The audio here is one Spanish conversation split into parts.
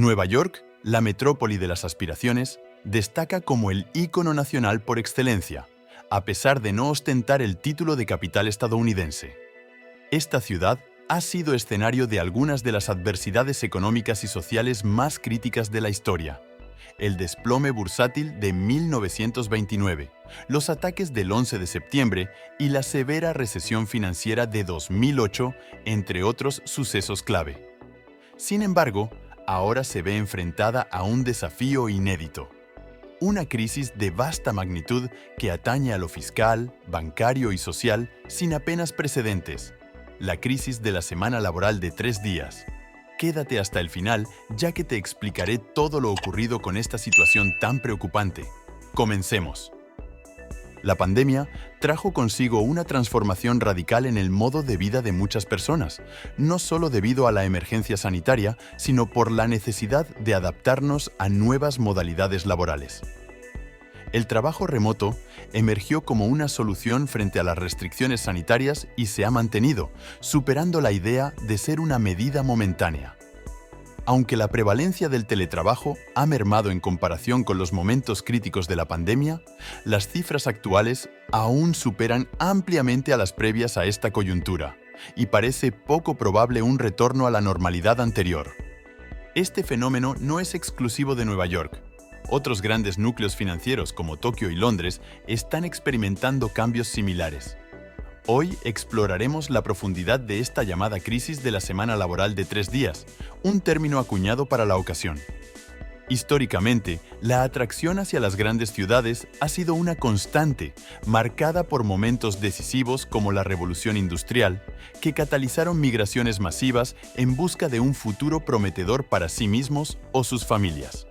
Nueva York, la metrópoli de las aspiraciones, destaca como el ícono nacional por excelencia, a pesar de no ostentar el título de capital estadounidense. Esta ciudad ha sido escenario de algunas de las adversidades económicas y sociales más críticas de la historia. El desplome bursátil de 1929, los ataques del 11 de septiembre y la severa recesión financiera de 2008, entre otros sucesos clave. Sin embargo, ahora se ve enfrentada a un desafío inédito. Una crisis de vasta magnitud que atañe a lo fiscal, bancario y social sin apenas precedentes. La crisis de la semana laboral de 3 días. Quédate hasta el final, ya que te explicaré todo lo ocurrido con esta situación tan preocupante. Comencemos. La pandemia trajo consigo una transformación radical en el modo de vida de muchas personas, no solo debido a la emergencia sanitaria, sino por la necesidad de adaptarnos a nuevas modalidades laborales. El trabajo remoto emergió como una solución frente a las restricciones sanitarias y se ha mantenido, superando la idea de ser una medida momentánea. Aunque la prevalencia del teletrabajo ha mermado en comparación con los momentos críticos de la pandemia, las cifras actuales aún superan ampliamente a las previas a esta coyuntura, y parece poco probable un retorno a la normalidad anterior. Este fenómeno no es exclusivo de Nueva York. Otros grandes núcleos financieros como Tokio y Londres están experimentando cambios similares. Hoy exploraremos la profundidad de esta llamada crisis de la semana laboral de 3 días, un término acuñado para la ocasión. Históricamente, la atracción hacia las grandes ciudades ha sido una constante, marcada por momentos decisivos como la Revolución Industrial, que catalizaron migraciones masivas en busca de un futuro prometedor para sí mismos o sus familias.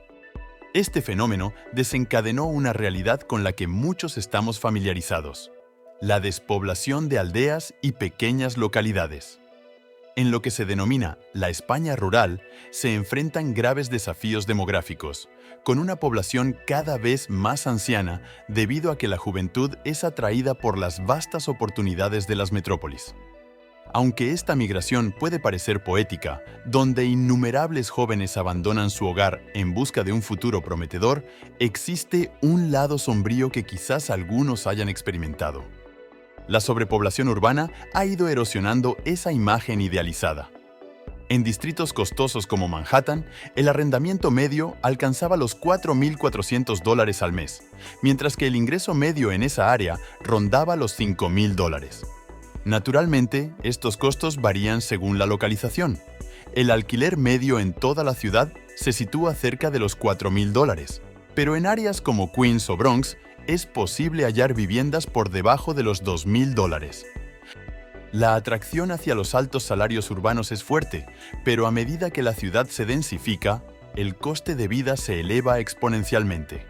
Este fenómeno desencadenó una realidad con la que muchos estamos familiarizados: la despoblación de aldeas y pequeñas localidades. En lo que se denomina la España rural, se enfrentan graves desafíos demográficos, con una población cada vez más anciana debido a que la juventud es atraída por las vastas oportunidades de las metrópolis. Aunque esta migración puede parecer poética, donde innumerables jóvenes abandonan su hogar en busca de un futuro prometedor, existe un lado sombrío que quizás algunos hayan experimentado. La sobrepoblación urbana ha ido erosionando esa imagen idealizada. En distritos costosos como Manhattan, el arrendamiento medio alcanzaba los $4.400 al mes, mientras que el ingreso medio en esa área rondaba los $5.000. Naturalmente, estos costos varían según la localización. El alquiler medio en toda la ciudad se sitúa cerca de los $4.000, pero en áreas como Queens o Bronx es posible hallar viviendas por debajo de los $2.000. La atracción hacia los altos salarios urbanos es fuerte, pero a medida que la ciudad se densifica, el coste de vida se eleva exponencialmente.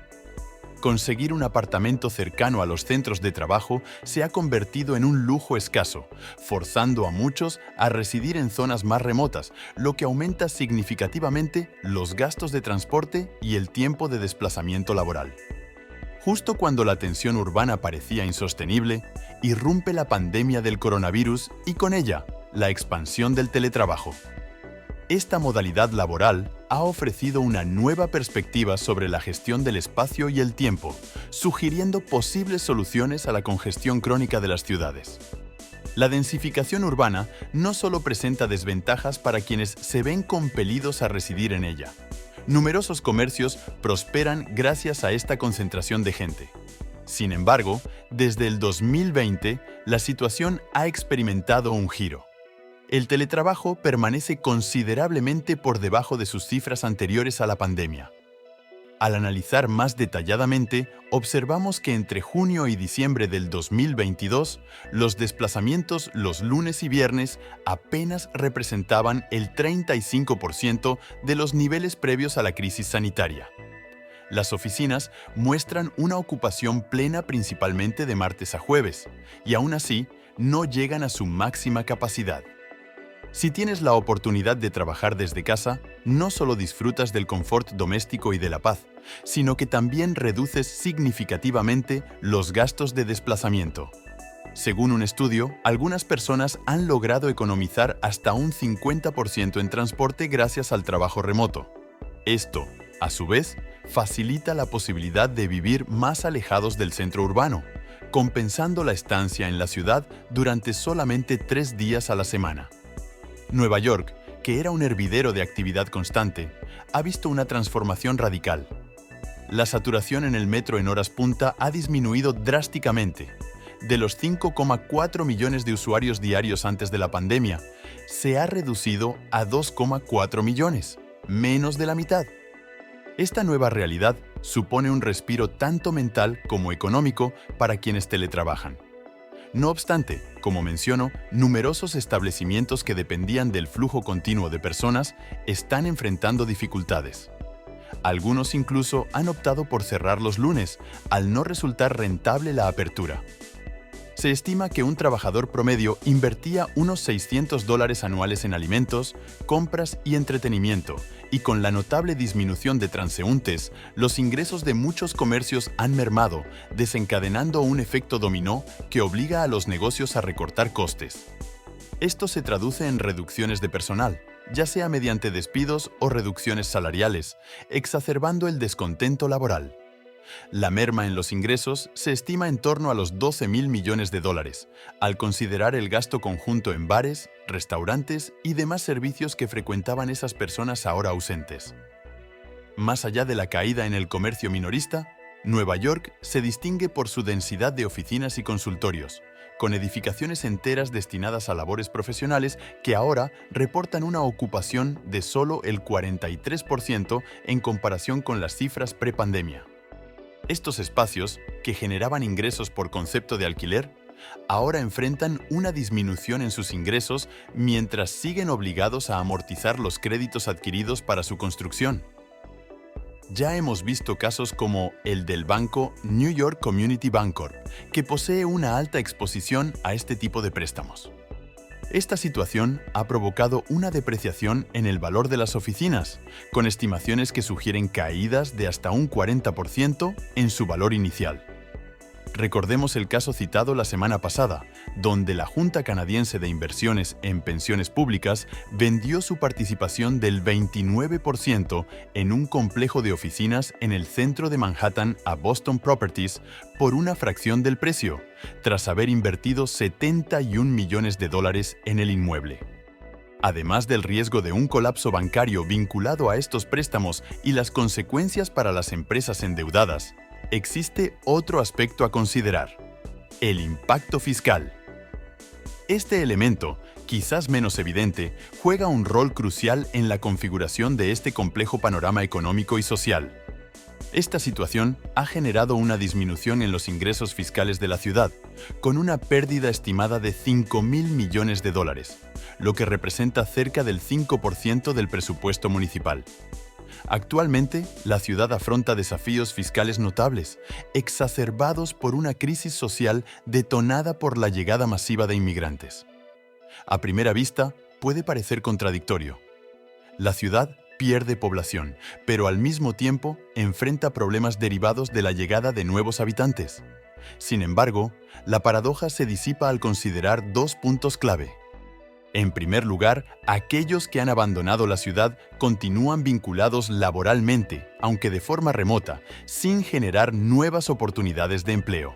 Conseguir un apartamento cercano a los centros de trabajo se ha convertido en un lujo escaso, forzando a muchos a residir en zonas más remotas, lo que aumenta significativamente los gastos de transporte y el tiempo de desplazamiento laboral. Justo cuando la tensión urbana parecía insostenible, irrumpe la pandemia del coronavirus y con ella, la expansión del teletrabajo. Esta modalidad laboral ha ofrecido una nueva perspectiva sobre la gestión del espacio y el tiempo, sugiriendo posibles soluciones a la congestión crónica de las ciudades. La densificación urbana no solo presenta desventajas para quienes se ven compelidos a residir en ella. Numerosos comercios prosperan gracias a esta concentración de gente. Sin embargo, desde el 2020, la situación ha experimentado un giro. El teletrabajo permanece considerablemente por debajo de sus cifras anteriores a la pandemia. Al analizar más detalladamente, observamos que entre junio y diciembre del 2022, los desplazamientos los lunes y viernes apenas representaban el 35% de los niveles previos a la crisis sanitaria. Las oficinas muestran una ocupación plena principalmente de martes a jueves, y aún así no llegan a su máxima capacidad. Si tienes la oportunidad de trabajar desde casa, no solo disfrutas del confort doméstico y de la paz, sino que también reduces significativamente los gastos de desplazamiento. Según un estudio, algunas personas han logrado economizar hasta un 50% en transporte gracias al trabajo remoto. Esto, a su vez, facilita la posibilidad de vivir más alejados del centro urbano, compensando la estancia en la ciudad durante solamente 3 días a la semana. Nueva York, que era un hervidero de actividad constante, ha visto una transformación radical. La saturación en el metro en horas punta ha disminuido drásticamente. De los 5,4 millones de usuarios diarios antes de la pandemia, se ha reducido a 2,4 millones, menos de la mitad. Esta nueva realidad supone un respiro tanto mental como económico para quienes teletrabajan. No obstante, como menciono, numerosos establecimientos que dependían del flujo continuo de personas están enfrentando dificultades. Algunos incluso han optado por cerrar los lunes, al no resultar rentable la apertura. Se estima que un trabajador promedio invertía unos $600 anuales en alimentos, compras y entretenimiento, y con la notable disminución de transeúntes, los ingresos de muchos comercios han mermado, desencadenando un efecto dominó que obliga a los negocios a recortar costes. Esto se traduce en reducciones de personal, ya sea mediante despidos o reducciones salariales, exacerbando el descontento laboral. La merma en los ingresos se estima en torno a los $12.000 millones, al considerar el gasto conjunto en bares, restaurantes y demás servicios que frecuentaban esas personas ahora ausentes. Más allá de la caída en el comercio minorista, Nueva York se distingue por su densidad de oficinas y consultorios, con edificaciones enteras destinadas a labores profesionales que ahora reportan una ocupación de solo el 43% en comparación con las cifras prepandemia. Estos espacios, que generaban ingresos por concepto de alquiler, ahora enfrentan una disminución en sus ingresos mientras siguen obligados a amortizar los créditos adquiridos para su construcción. Ya hemos visto casos como el del banco New York Community Bancorp, que posee una alta exposición a este tipo de préstamos. Esta situación ha provocado una depreciación en el valor de las oficinas, con estimaciones que sugieren caídas de hasta un 40% en su valor inicial. Recordemos el caso citado la semana pasada, donde la Junta Canadiense de Inversiones en Pensiones Públicas vendió su participación del 29% en un complejo de oficinas en el centro de Manhattan a Boston Properties por una fracción del precio, tras haber invertido $71 millones en el inmueble. Además del riesgo de un colapso bancario vinculado a estos préstamos y las consecuencias para las empresas endeudadas, existe otro aspecto a considerar: el impacto fiscal. Este elemento, quizás menos evidente, juega un rol crucial en la configuración de este complejo panorama económico y social. Esta situación ha generado una disminución en los ingresos fiscales de la ciudad, con una pérdida estimada de $5.000 millones, lo que representa cerca del 5% del presupuesto municipal. Actualmente, la ciudad afronta desafíos fiscales notables, exacerbados por una crisis social detonada por la llegada masiva de inmigrantes. A primera vista, puede parecer contradictorio. La ciudad pierde población, pero al mismo tiempo enfrenta problemas derivados de la llegada de nuevos habitantes. Sin embargo, la paradoja se disipa al considerar 2 puntos clave. En primer lugar, aquellos que han abandonado la ciudad continúan vinculados laboralmente, aunque de forma remota, sin generar nuevas oportunidades de empleo.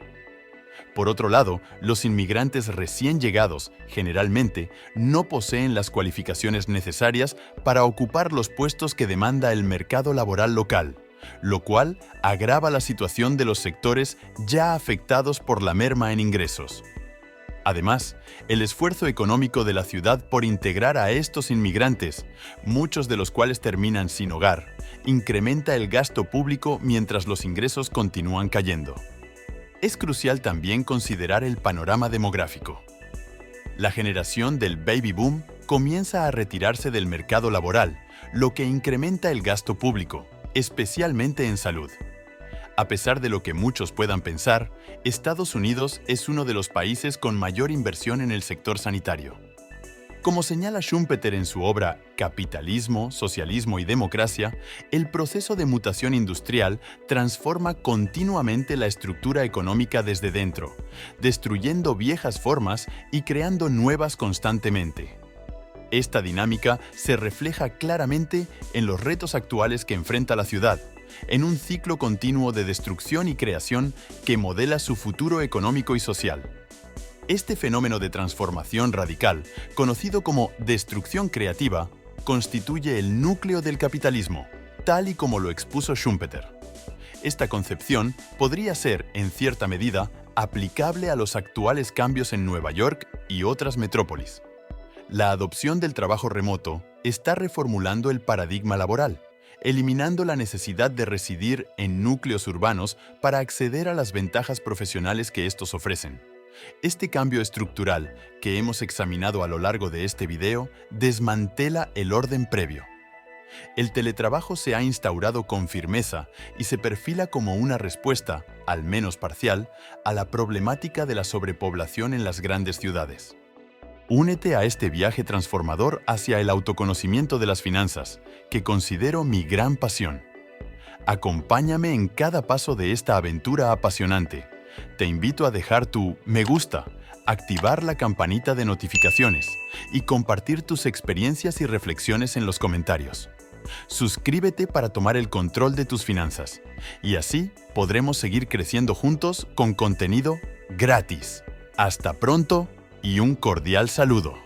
Por otro lado, los inmigrantes recién llegados, generalmente, no poseen las cualificaciones necesarias para ocupar los puestos que demanda el mercado laboral local, lo cual agrava la situación de los sectores ya afectados por la merma en ingresos. Además, el esfuerzo económico de la ciudad por integrar a estos inmigrantes, muchos de los cuales terminan sin hogar, incrementa el gasto público mientras los ingresos continúan cayendo. Es crucial también considerar el panorama demográfico. La generación del baby boom comienza a retirarse del mercado laboral, lo que incrementa el gasto público, especialmente en salud. A pesar de lo que muchos puedan pensar, Estados Unidos es uno de los países con mayor inversión en el sector sanitario. Como señala Schumpeter en su obra Capitalismo, Socialismo y Democracia, el proceso de mutación industrial transforma continuamente la estructura económica desde dentro, destruyendo viejas formas y creando nuevas constantemente. Esta dinámica se refleja claramente en los retos actuales que enfrenta la ciudad, en un ciclo continuo de destrucción y creación que modela su futuro económico y social. Este fenómeno de transformación radical, conocido como destrucción creativa, constituye el núcleo del capitalismo, tal y como lo expuso Schumpeter. Esta concepción podría ser, en cierta medida, aplicable a los actuales cambios en Nueva York y otras metrópolis. La adopción del trabajo remoto está reformulando el paradigma laboral, eliminando la necesidad de residir en núcleos urbanos para acceder a las ventajas profesionales que estos ofrecen. Este cambio estructural que hemos examinado a lo largo de este video desmantela el orden previo. El teletrabajo se ha instaurado con firmeza y se perfila como una respuesta, al menos parcial, a la problemática de la sobrepoblación en las grandes ciudades. Únete a este viaje transformador hacia el autoconocimiento de las finanzas, que considero mi gran pasión. Acompáñame en cada paso de esta aventura apasionante. Te invito a dejar tu me gusta, activar la campanita de notificaciones y compartir tus experiencias y reflexiones en los comentarios. Suscríbete para tomar el control de tus finanzas y así podremos seguir creciendo juntos con contenido gratis. Hasta pronto y un cordial saludo.